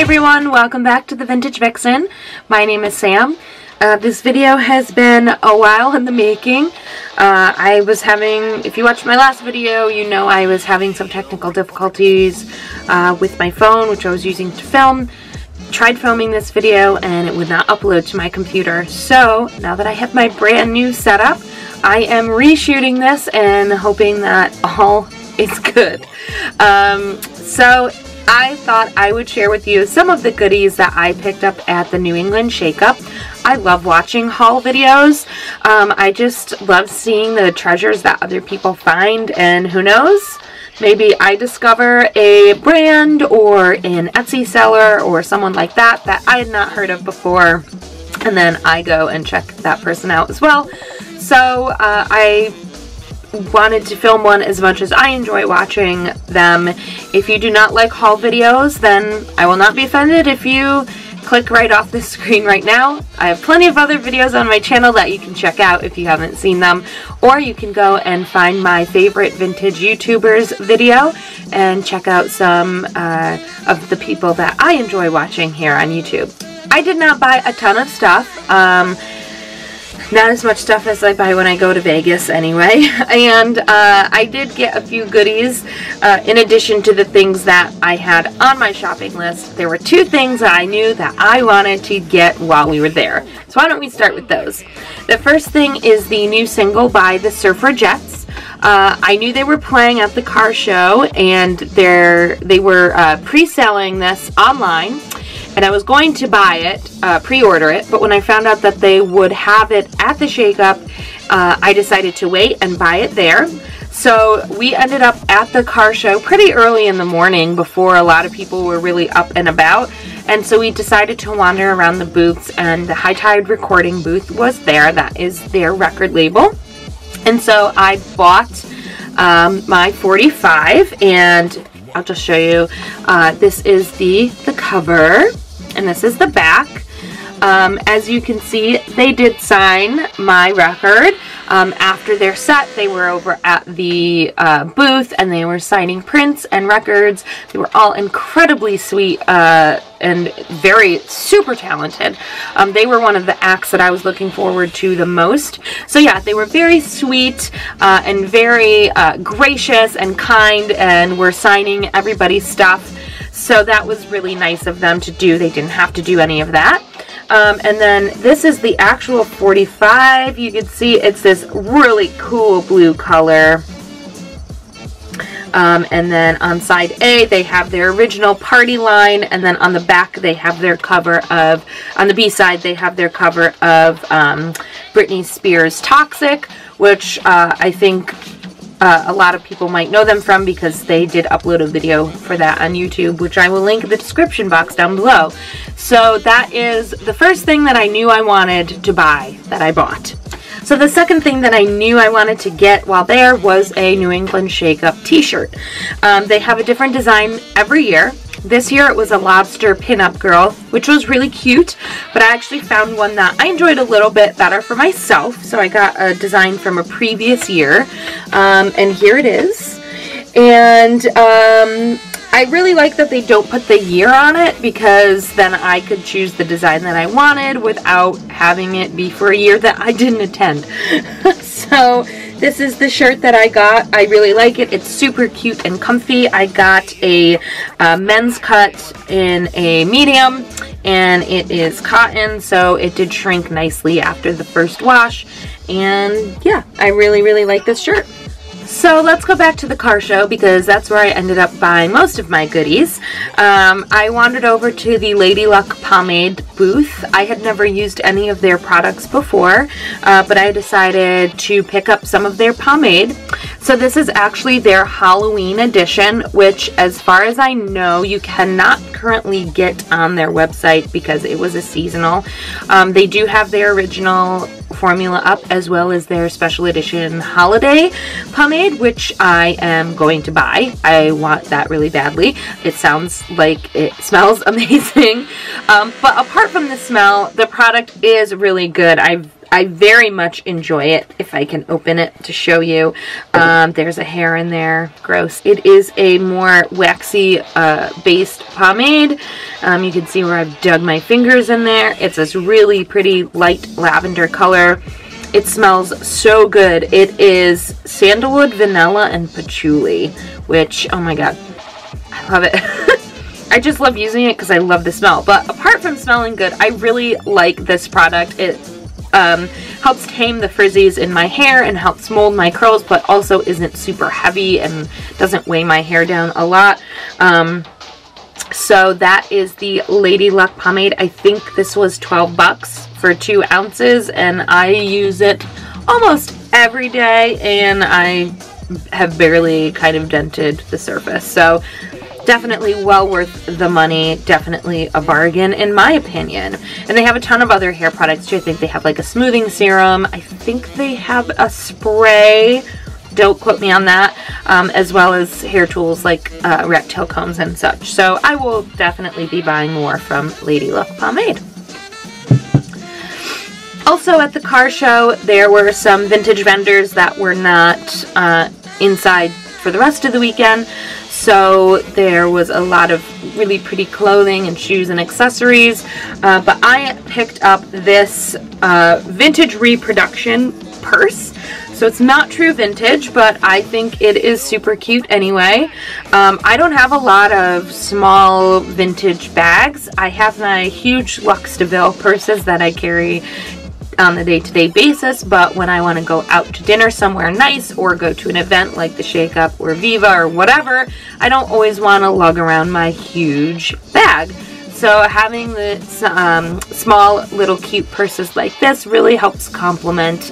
everyone, welcome back to the Vintage Vixen. My name is Sam. This video has been a while in the making. I was having, if you watched my last video, you know I was having some technical difficulties with my phone, which I was using to film. Tried filming this video and it would not upload to my computer. So now that I have my brand new setup, I am reshooting this and hoping that all is good. So I thought I would share with you some of the goodies that I picked up at the New England Shake-Up. I love watching haul videos. I just love seeing the treasures that other people find, and who knows, maybe I discover a brand or an Etsy seller or someone like that that I had not heard of before, and then I go and check that person out as well. So I wanted to film one as much as I enjoy watching them. If you do not like haul videos, then I will not be offended if you click right off the screen right now. I have plenty of other videos on my channel that you can check out if you haven't seen them, or you can go and find my favorite vintage YouTubers video and check out some of the people that I enjoy watching here on YouTube. I did not buy a ton of stuff. Not as much stuff as I buy when I go to Vegas anyway, and I did get a few goodies in addition to the things that I had on my shopping list. There were two things that I knew that I wanted to get while we were there. So why don't we start with those? The first thing is the new single by the Surfrajettes. I knew they were playing at the car show, and they were pre-selling this online. And I was going to buy it, pre-order it, but when I found out that they would have it at the Shake-Up, I decided to wait and buy it there. So we ended up at the car show pretty early in the morning before a lot of people were really up and about. And so we decided to wander around the booths, and the High Tide recording booth was there. That is their record label. And so I bought my 45, and I'll just show you. This is the cover, and this is the back. As you can see, they did sign my record. After their set, they were over at the booth, and they were signing prints and records. They were all incredibly sweet and very super talented. They were one of the acts that I was looking forward to the most. So yeah, they were very sweet and very gracious and kind, and were signing everybody's stuff. So that was really nice of them to do. They didn't have to do any of that. And then this is the actual 45. You can see it's this really cool blue color. And then on side A, they have their original Party line, and then on the back, they have their cover of, on the B side, they have their cover of Britney Spears' Toxic, which I think a lot of people might know them from, because they did upload a video for that on YouTube, which I will link in the description box down below. So that is the first thing that I knew I wanted to buy that I bought. So the second thing that I knew I wanted to get while there was a New England Shake-Up t-shirt. They have a different design every year. This year it was a Lobster Pinup girl, which was really cute, but I actually found one that I enjoyed a little bit better for myself. So I got a design from a previous year, and here it is. And I really like that they don't put the year on it, because then I could choose the design that I wanted without having it be for a year that I didn't attend. So this is the shirt that I got. I really like it. It's super cute and comfy. I got a men's cut in a medium, and it is cotton, so it did shrink nicely after the first wash. And yeah, I really, really like this shirt. So let's go back to the car show, because that's where I ended up buying most of my goodies. I wandered over to the Lady Luck Pomade booth. I had never used any of their products before, but I decided to pick up some of their pomade. So this is actually their Halloween edition, which, as far as I know, you cannot currently get on their website because it was a seasonal. They do have their original formula up, as well as their special edition holiday pomade, which I am going to buy. I want that really badly. It sounds like it smells amazing. But apart from the smell, the product is really good. I very much enjoy it. If I can open it to show you. There's a hair in there. Gross. It is a more waxy based pomade. You can see where I've dug my fingers in there. It's this really pretty light lavender color. It smells so good. It is sandalwood, vanilla, and patchouli, which, oh my god, I love it. I just love using it because I love the smell. But apart from smelling good, I really like this product. It helps tame the frizzies in my hair and helps mold my curls, but also isn't super heavy and doesn't weigh my hair down a lot. So that is the Lady Luck pomade. I think this was 12 bucks for 2 ounces, and I use it almost every day, and I have barely kind of dented the surface. So definitely well worth the money, definitely a bargain in my opinion. And they have a ton of other hair products too. I think they have like a smoothing serum. I think they have a spray. Don't quote me on that, as well as hair tools like rat tail combs and such. So I will definitely be buying more from Lady Luck Pomade. Also at the car show, there were some vintage vendors that were not inside for the rest of the weekend. So there was a lot of really pretty clothing and shoes and accessories. But I picked up this vintage Reproduction purse. So it's not true vintage, but I think it is super cute anyway. I don't have a lot of small vintage bags. I have my huge Lobster purses that I carry on a day-to-day basis, but when I want to go out to dinner somewhere nice or go to an event like the Shake Up or Viva or whatever, I don't always want to lug around my huge bag. So having the small little cute purses like this really helps complement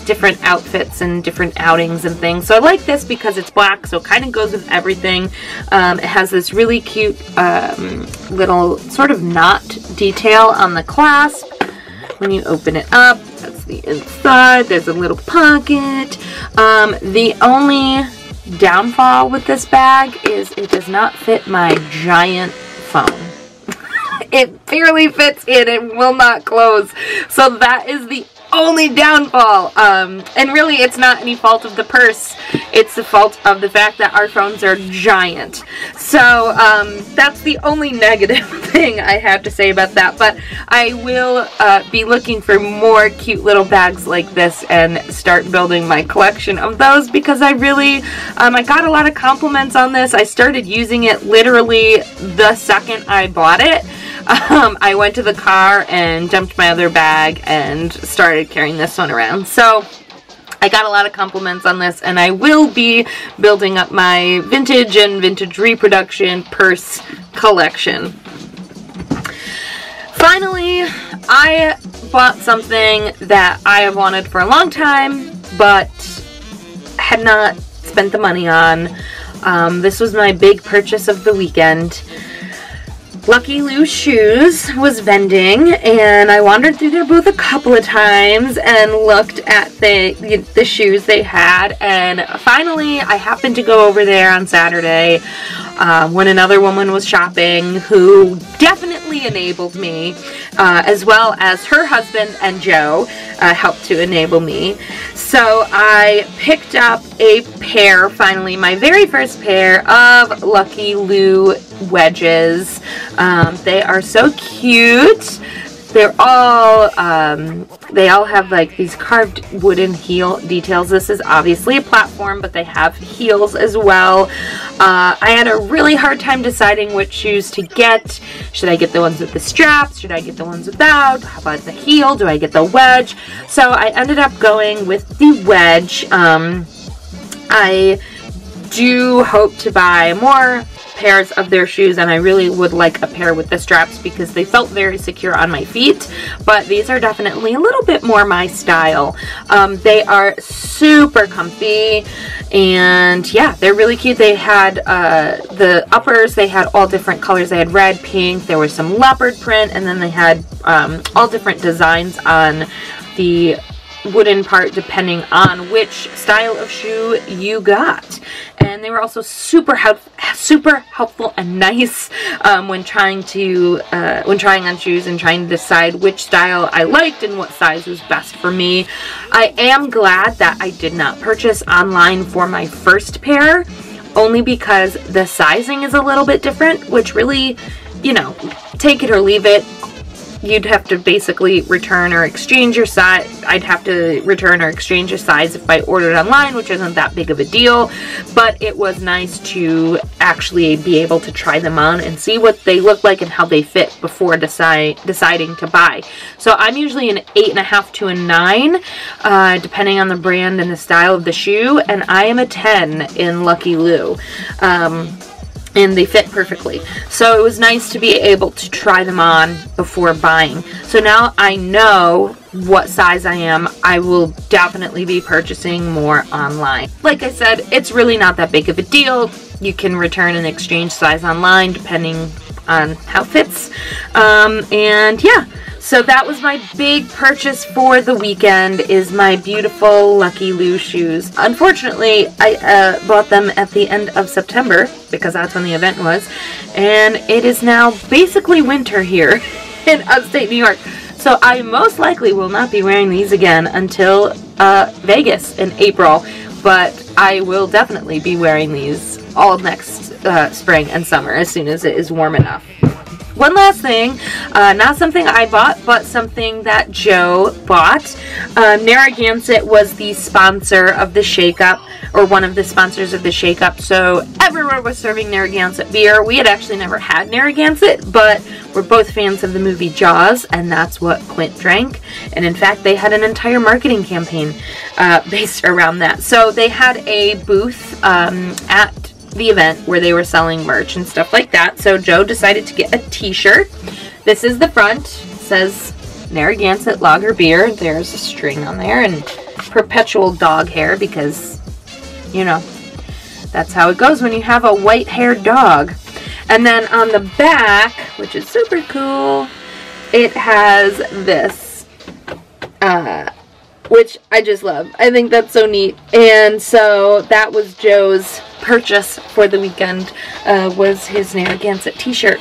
different outfits and different outings and things. So I like this because it's black, so it kind of goes with everything. It has this really cute little sort of knot detail on the clasp. When you open it up, that's the inside. There's a little pocket. The only downfall with this bag is it does not fit my giant phone. It barely fits in. It will not close. So that is the only downfall. And really, it's not any fault of the purse. It's the fault of the fact that our phones are giant. So that's the only negative thing I have to say about that. But I will be looking for more cute little bags like this and start building my collection of those, because I really, I got a lot of compliments on this. I started using it literally the second I bought it. I went to the car and dumped my other bag and started carrying this one around. So I got a lot of compliments on this, and I will be building up my vintage and vintage Reproduction purse collection. Finally, I bought something that I have wanted for a long time, but had not spent the money on. This was my big purchase of the weekend. Lucky Lou Shoes was vending, and I wandered through their booth a couple of times and looked at the shoes they had, and finally I happened to go over there on Saturday when another woman was shopping who definitely enabled me, as well as her husband and Joe helped to enable me. So I picked up a pair, finally, my very first pair of Lucky Lou wedges. They are so cute. They're all, they all have like these carved wooden heel details. This is obviously a platform, but they have heels as well. I had a really hard time deciding which shoes to get. Should I get the ones with the straps? Should I get the ones without? How about the heel? Do I get the wedge? So I ended up going with the wedge. I do hope to buy more pairs of their shoes, and I really would like a pair with the straps because they felt very secure on my feet, but these are definitely a little bit more my style. They are super comfy, and yeah, they're really cute. They had the uppers, they had all different colors. They had red, pink, there was some leopard print, and then they had all different designs on the would in part depending on which style of shoe you got. And they were also super helpful and nice when trying on shoes and trying to decide which style I liked and what size was best for me. I am glad that I did not purchase online for my first pair, only because the sizing is a little bit different, which really, you know, take it or leave it. You'd have to basically return or exchange your size. I'd have to return or exchange a size if I ordered online, which isn't that big of a deal. But it was nice to actually be able to try them on and see what they look like and how they fit before deciding to buy. So I'm usually an 8.5 to a 9, depending on the brand and the style of the shoe. And I am a 10 in Lucky Lou. And they fit perfectly. So it was nice to be able to try them on before buying. So now I know what size I am. I will definitely be purchasing more online. Like I said, it's really not that big of a deal. You can return and exchange size online depending on how it fits. And yeah. So that was my big purchase for the weekend, is my beautiful Lucky Lou shoes. Unfortunately, I bought them at the end of September, because that's when the event was, and it is now basically winter here in upstate New York. So I most likely will not be wearing these again until Vegas in April, but I will definitely be wearing these all next spring and summer as soon as it is warm enough. One last thing, not something I bought, but something that Joe bought. Narragansett was the sponsor of the Shake-Up, or one of the sponsors of the Shake-Up, so everywhere was serving Narragansett beer. We had actually never had Narragansett, but we're both fans of the movie Jaws, and that's what Quint drank. And in fact, they had an entire marketing campaign based around that. So they had a booth at the event where they were selling merch and stuff like that. So Joe decided to get a t-shirt. This is the front. It says Narragansett Lager Beer. There's a string on there and perpetual dog hair, because, you know, that's how it goes when you have a white-haired dog. And then on the back, which is super cool, it has this, which I just love. I think that's so neat. And so that was Joe's purchase for the weekend, was his Narragansett t-shirt.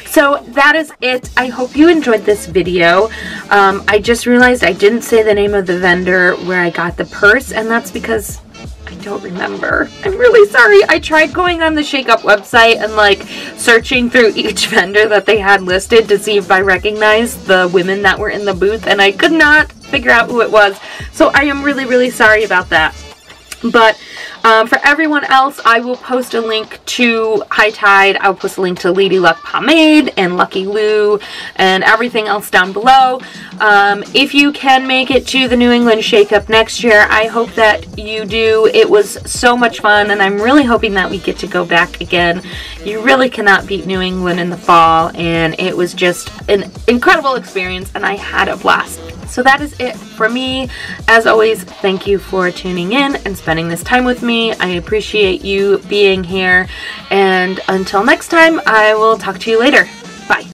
So that is it. I hope you enjoyed this video. I just realized I didn't say the name of the vendor where I got the purse, and that's because I don't remember. I'm really sorry. I tried going on the Shake-Up website and like searching through each vendor that they had listed to see if I recognized the women that were in the booth, and I could not figure out who it was. So I am really, really sorry about that. But for everyone else, I will post a link to High Tide. I'll post a link to Lady Luck Pomade and Lucky Lou and everything else down below. If you can make it to the New England Shake-Up next year, I hope that you do. It was so much fun, and I'm really hoping that we get to go back again. You really cannot beat New England in the fall, and it was just an incredible experience, and I had a blast. So that is it for me. As always, thank you for tuning in and spending this time with me. I appreciate you being here. And until next time, I will talk to you later. Bye.